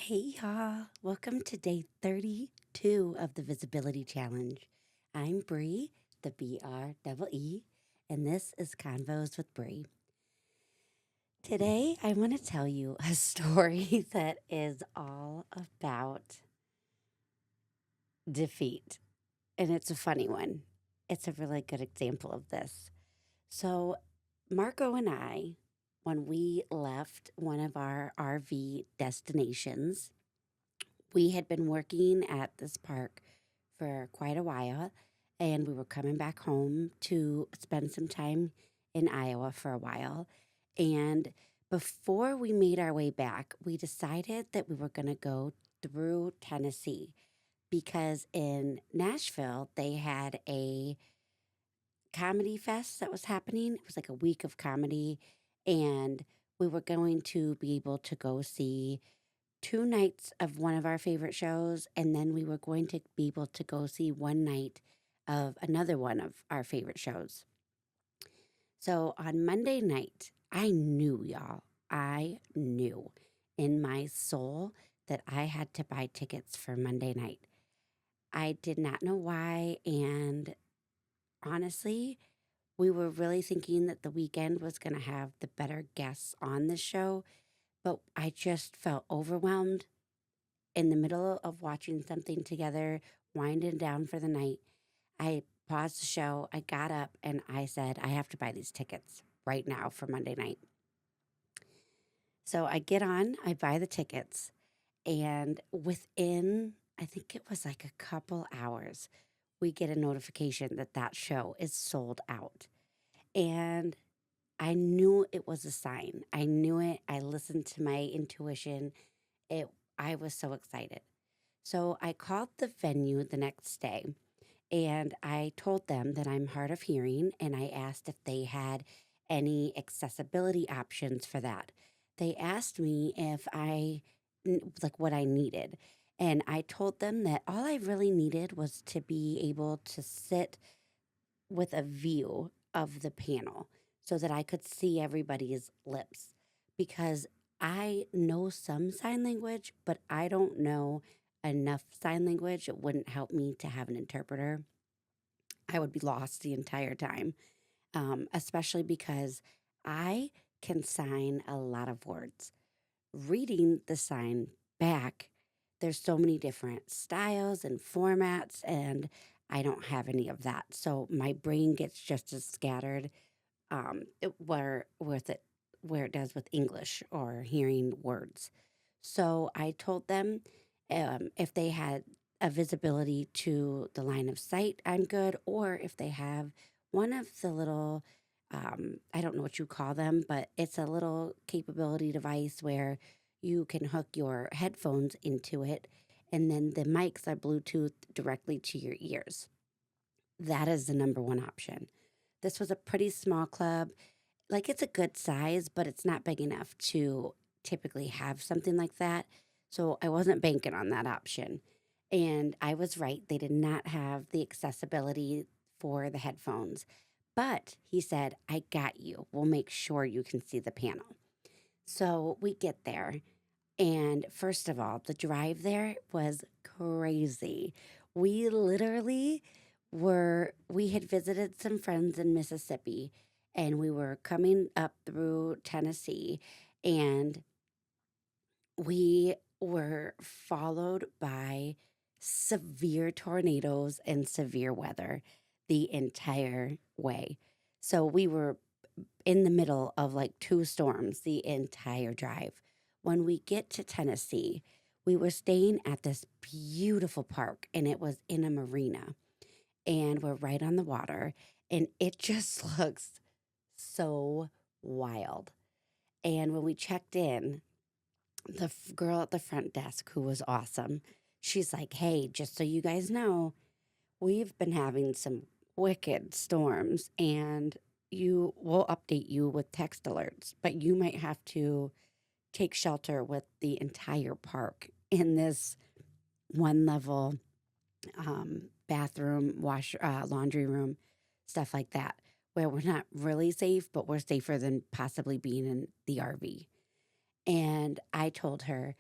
Hey y'all, welcome to day 32 of the Visibility Challenge. I'm Bree, the BREE, and this is Convos with Bree. Today I want to tell you a story that is all about defeat, and it's a funny one. It's a really good example of this. So, Marco and I, when we left one of our RV destinations, we had been working at this park for quite a while, and we were coming back home to spend some time in Iowa for a while. And before we made our way back, we decided that we were going to go through Tennessee because in Nashville they had a comedy fest that was happening. It was like a week of comedy, and we were going to be able to go see 2 nights of one of our favorite shows, and then we were going to be able to go see one night of another one of our favorite shows. So on Monday night, I knew, y'all, I knew in my soul that I had to buy tickets for Monday night. I did not know why, and honestly, we were really thinking that the weekend was going to have the better guests on the show, but I just felt overwhelmed in the middle of watching something together, winding down for the night. I paused the show, I got up, and I said, I have to buy these tickets right now for Monday night. So I get on, I buy the tickets, and within, I think it was like a couple hours, we get a notification that that show is sold out. And I knew it was a sign. I knew it. I listened to my intuition. It I was so excited. So I called the venue the next day and I told them that I'm hard of hearing and I asked if they had any accessibility options for that. They asked me if like what I needed. And I told them that all I really needed was to be able to sit with a view of the panel so that I could see everybody's lips because I know some sign language, but I don't know enough sign language. It wouldn't help me to have an interpreter. I would be lost the entire time, especially because I can sign a lot of words. Reading the sign back, there's so many different styles and formats, and I don't have any of that. So my brain gets just as scattered where it does with English or hearing words. So I told them if they had a visibility to the line of sight, I'm good. Or if they have one of the little, I don't know what you call them, but it's a little capability device where you can hook your headphones into it, and then the mics are Bluetooth directly to your ears. That is the number one option. This was a pretty small club. Like, it's a good size, but it's not big enough to typically have something like that. So I wasn't banking on that option. And I was right. They did not have the accessibility for the headphones. But he said, I got you. We'll make sure you can see the panel. So we get there. And first of all, the drive there was crazy. We literally we had visited some friends in Mississippi and we were coming up through Tennessee and we were followed by severe tornadoes and severe weather the entire way. So we were in the middle of like two storms the entire drive. When we get to Tennessee, we were staying at this beautiful park and it was in a marina and we're right on the water and it just looks so wild. And when we checked in, the girl at the front desk, who was awesome, she's like, hey, just so you guys know, we've been having some wicked storms and you will update you with text alerts, but you might have to take shelter with the entire park in this one level bathroom, laundry room, stuff like that, where we're not really safe, but we're safer than possibly being in the RV. And I told her,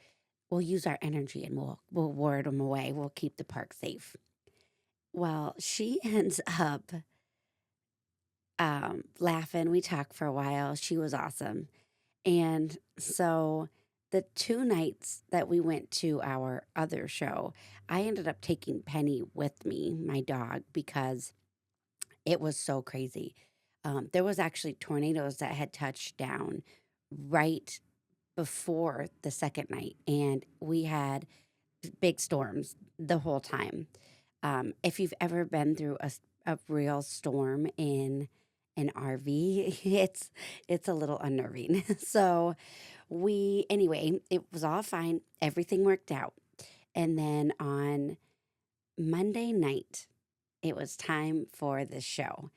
we'll use our energy and we'll ward them away. We'll keep the park safe. Well, she ends up laughing. We talked for a while. She was awesome. And so the 2 nights that we went to our other show, I ended up taking Penny with me, my dog, because it was so crazy. There was actually tornadoes that had touched down right before the second night, and we had big storms the whole time. If you've ever been through a real storm in an RV, it's a little unnerving. So we anyway, it was all fine. Everything worked out. And then on Monday night, it was time for the show.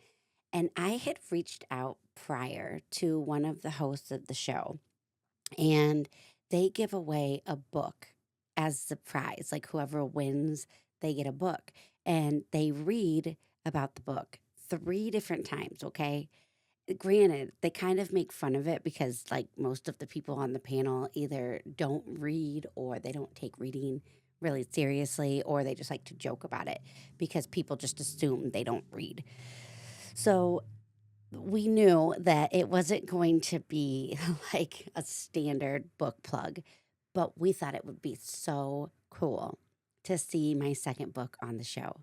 And I had reached out prior to one of the hosts of the show, and they give away a book as the prize. Like whoever wins, they get a book. And they read about the book 3 different times, okay? Granted, they kind of make fun of it because, like, most of the people on the panel either don't read or they don't take reading really seriously, or they just like to joke about it because people just assume they don't read. So we knew that it wasn't going to be like a standard book plug, but we thought it would be so cool to see my second book on the show.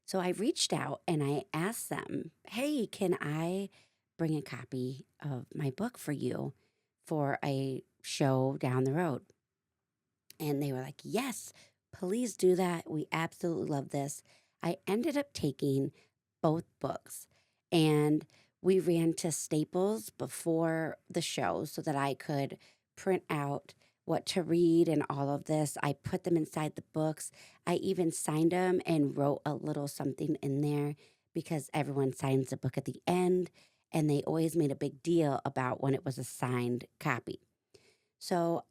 So I reached out and I asked them, hey, can I bring a copy of my book for you for a show down the road? And they were like, yes, please do that. We absolutely love this. I ended up taking both books, and we ran to Staples before the show so that I could print out what to read and all of this. I put them inside the books. I even signed them and wrote a little something in there because everyone signs the book at the end, and they always made a big deal about when it was a signed copy. So,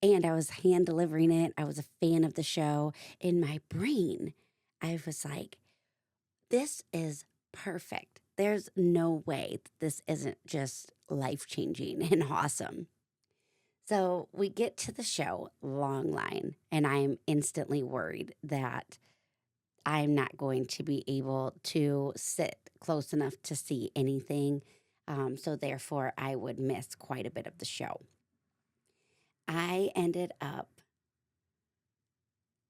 and I was hand delivering it. I was a fan of the show. In my brain, I was like, this is perfect. There's no way that this isn't just life changing and awesome. So we get to the show, long line, and I'm instantly worried that I'm not going to be able to sit close enough to see anything. So therefore, I would miss quite a bit of the show. I ended up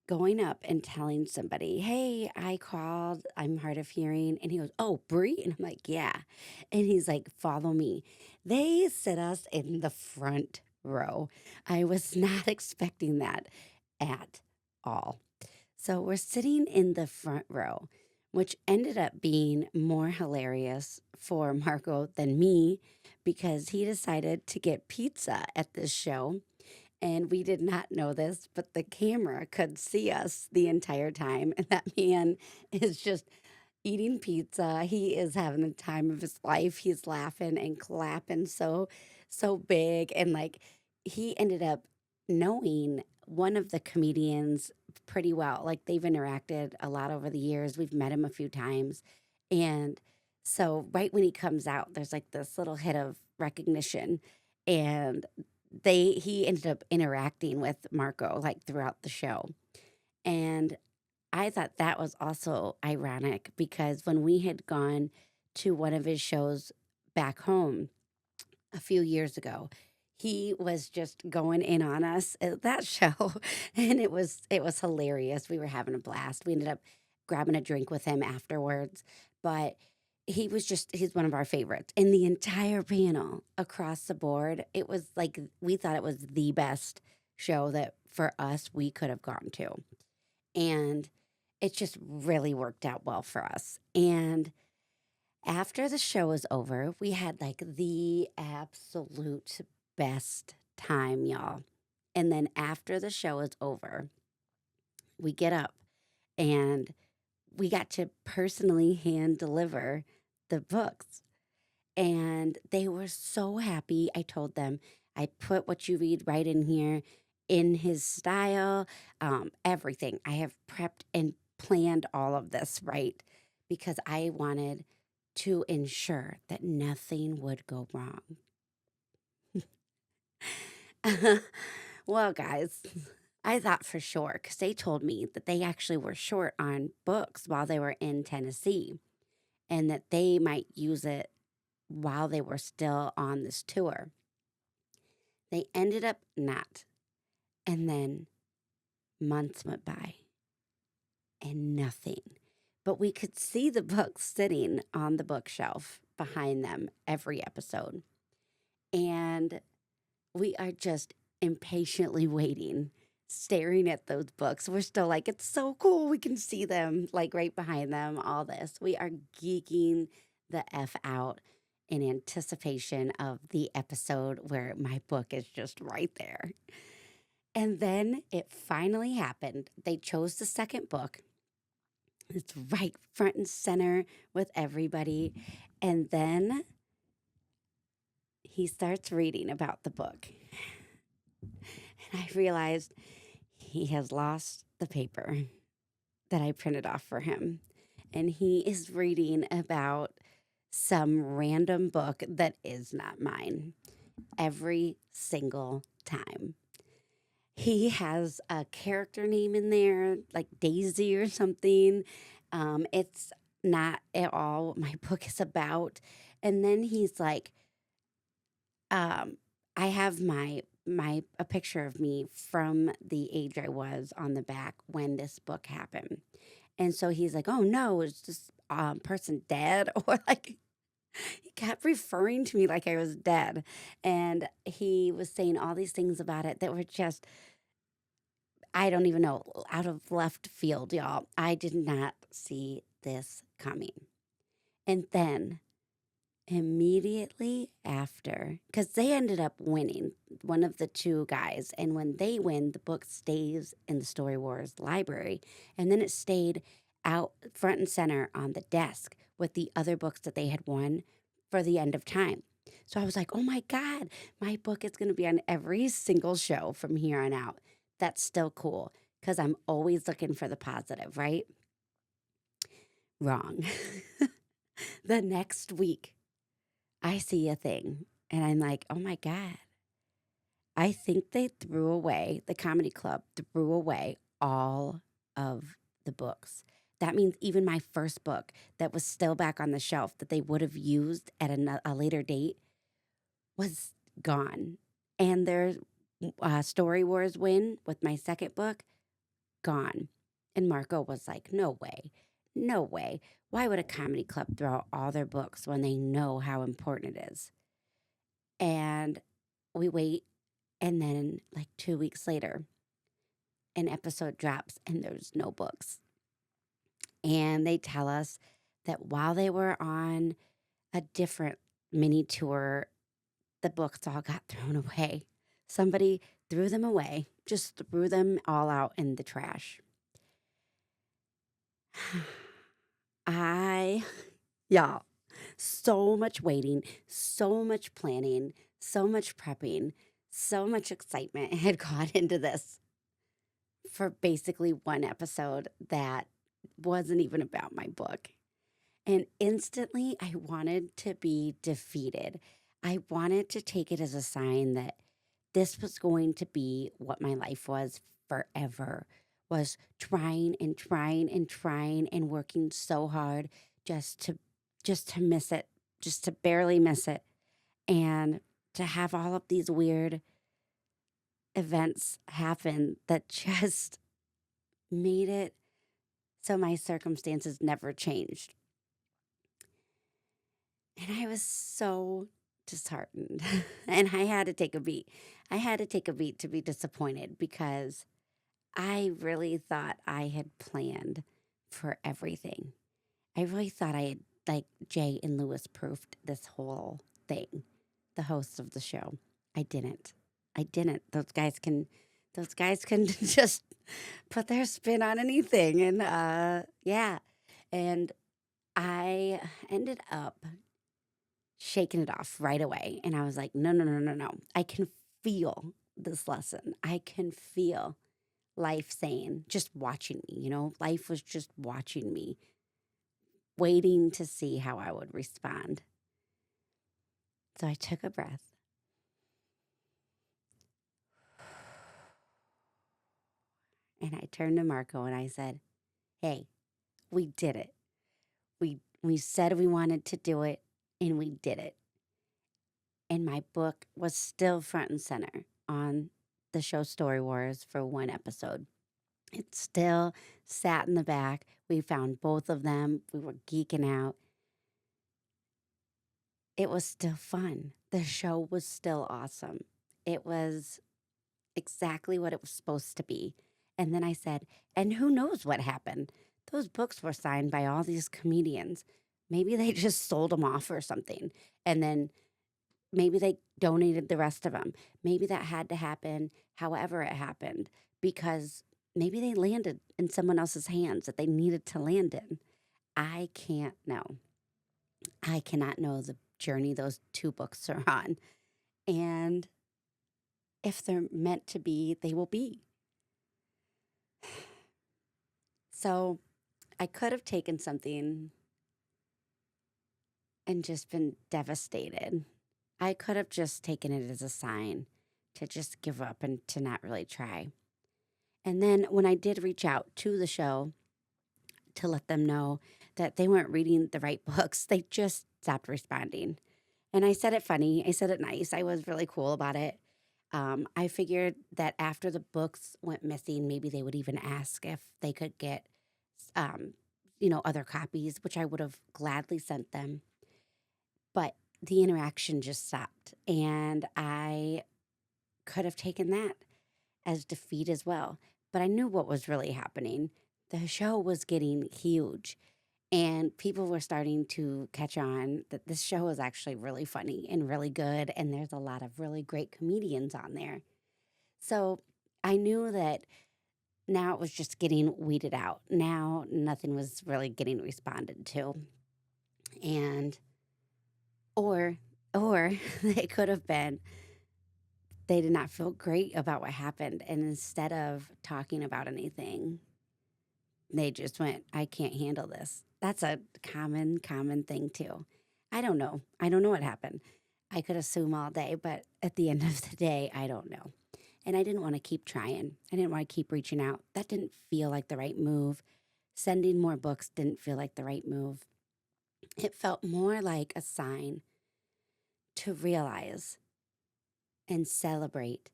going up and telling somebody, "Hey, I called. I'm hard of hearing." And he goes, "Oh, Bree?" And I'm like, "Yeah." And he's like, "Follow me." They sit us in the front row. I was not expecting that at all. So we're sitting in the front row, which ended up being more hilarious for Marco than me because he decided to get pizza at this show, and we did not know this, but the camera could see us the entire time. And that man is just eating pizza. He is having the time of his life. He's laughing and clapping so big. And like he ended up knowing one of the comedians pretty well. Like they've interacted a lot over the years. We've met him a few times. And so right when he comes out, there's like this little hit of recognition. And he ended up interacting with Marco like throughout the show. And I thought that was also ironic because when we had gone to one of his shows back home a few years ago, he was just going in on us at that show, and it was hilarious. We were having a blast. We ended up grabbing a drink with him afterwards, but he's one of our favorites. In the entire panel across the board, it was like we thought it was the best show that for us we could have gone to. And it just really worked out well for us. And after the show was over, we had like the absolute best time, y'all. And then after the show is over, we get up and we got to personally hand deliver the books. And they were so happy. I told them, I put what you read right in here in his style, everything. I have prepped and planned all of this, right? Because I wanted to ensure that nothing would go wrong. Well, guys, I thought for sure because they told me that they actually were short on books while they were in Tennessee and that they might use it while they were still on this tour. They ended up not. And then months went by and nothing. But we could see the books sitting on the bookshelf behind them every episode. And we are just impatiently waiting, staring at those books. We're still like, it's so cool. We can see them like right behind them, all this. We are geeking the F out in anticipation of the episode where my book is just right there. And then it finally happened. They chose the second book. It's right front and center with everybody. And then he starts reading about the book. And I realized he has lost the paper that I printed off for him. And he is reading about some random book that is not mine every single time. He has a character name in there, like Daisy or something. It's not at all what my book is about. And then he's like, I have my a picture of me from the age I was on the back when this book happened. And so he's like, "Oh no, is this person dead?" Or like he kept referring to me like I was dead. And he was saying all these things about it that were just, I don't even know, out of left field, y'all. I did not see this coming. And then immediately after, because they ended up winning, one of the two guys. And when they win, the book stays in the Story Wars library. And then it stayed out front and center on the desk with the other books that they had won for the end of time. So I was like, oh my God, my book is going to be on every single show from here on out. That's still cool because I'm always looking for the positive, right? Wrong. The next week, I see a thing and I'm like, oh my God, I think they threw away, the comedy club threw away all of the books. That means even my first book that was still back on the shelf that they would have used at a later date was gone. And their Story Wars win with my second book, gone. And Marco was like, no way, no way. Why would a comedy club throw out all their books when they know how important it is? And we wait, and then like 2 weeks later, an episode drops and there's no books. And they tell us that while they were on a different mini tour, the books all got thrown away. Somebody threw them away, just threw them all out in the trash. I, y'all, so much waiting, so much planning, so much prepping, so much excitement had gone into this for basically one episode that wasn't even about my book. And instantly, I wanted to be defeated. I wanted to take it as a sign that this was going to be what my life was forever, was trying and trying and trying and working so hard just to miss it, just to barely miss it, and to have all of these weird events happen that just made it so my circumstances never changed. And I was so disheartened. And I had to take a beat. I had to take a beat to be disappointed because I really thought I had planned for everything. I really thought I had, like, Jay and Lewis proofed this whole thing, the hosts of the show. I didn't. I didn't. Those guys can just put their spin on anything. And yeah. And I ended up shaking it off right away. And I was like, no, no, no, no, no. I can feel this lesson. I can feel life saying, just watching me, life was just watching me, waiting to see how I would respond. So I took a breath. And I turned to Marco and I said, "Hey, we did it. We said we wanted to do it and we did it." And my book was still front and center on the show Story Wars for one episode. It still sat in the back. We found both of them. We were geeking out. It was still fun. The show was still awesome. It was exactly what it was supposed to be. And then I said, and who knows what happened? Those books were signed by all these comedians. Maybe they just sold them off or something. And then maybe they donated the rest of them. Maybe that had to happen however it happened, because maybe they landed in someone else's hands that they needed to land in. I can't know. I cannot know the journey those two books are on. And if they're meant to be, they will be. So I could have taken something and just been devastated. I could have just taken it as a sign to just give up and to not really try. And then when I did reach out to the show to let them know that they weren't reading the right books, they just stopped responding. And I said it funny. I said it nice. I was really cool about it. I figured that after the books went missing, maybe they would even ask if they could get, um, other copies, which I would have gladly sent them. But the interaction just stopped. And I could have taken that as defeat as well. But I knew what was really happening. The show was getting huge. And people were starting to catch on that this show is actually really funny and really good. And there's a lot of really great comedians on there. So I knew that now it was just getting weeded out. Now nothing was really getting responded to. And, or it could have been they did not feel great about what happened. And instead of talking about anything, they just went, "I can't handle this." That's a common thing too. I don't know. I don't know what happened. I could assume all day, but at the end of the day, I don't know. And I didn't want to keep trying. I didn't want to keep reaching out. That didn't feel like the right move. Sending more books didn't feel like the right move. It felt more like a sign to realize and celebrate.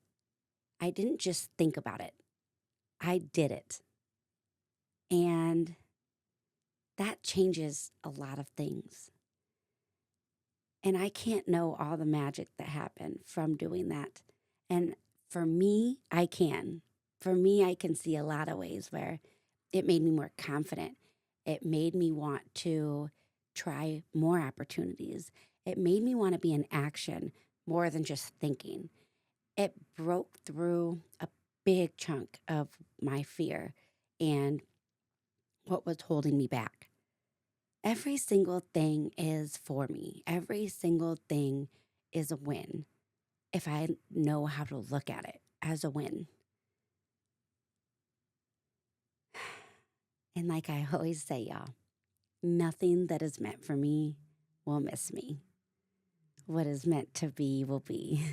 I didn't just think about it. I did it. And that changes a lot of things. And I can't know all the magic that happened from doing that. And for me, I can. For me, I can see a lot of ways where it made me more confident. It made me want to try more opportunities. It made me want to be in action more than just thinking. It broke through a big chunk of my fear and what was holding me back. Every single thing is for me. Every single thing is a win if I know how to look at it as a win. And like I always say, y'all, nothing that is meant for me will miss me. What is meant to be will be.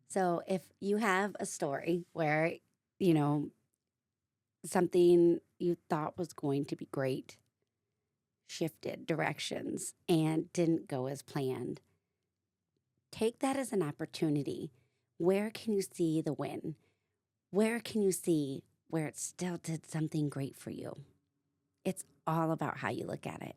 So if you have a story where, you know, something you thought was going to be great shifted directions and didn't go as planned, take that as an opportunity. Where can you see the win? Where can you see where it still did something great for you? It's all about how you look at it.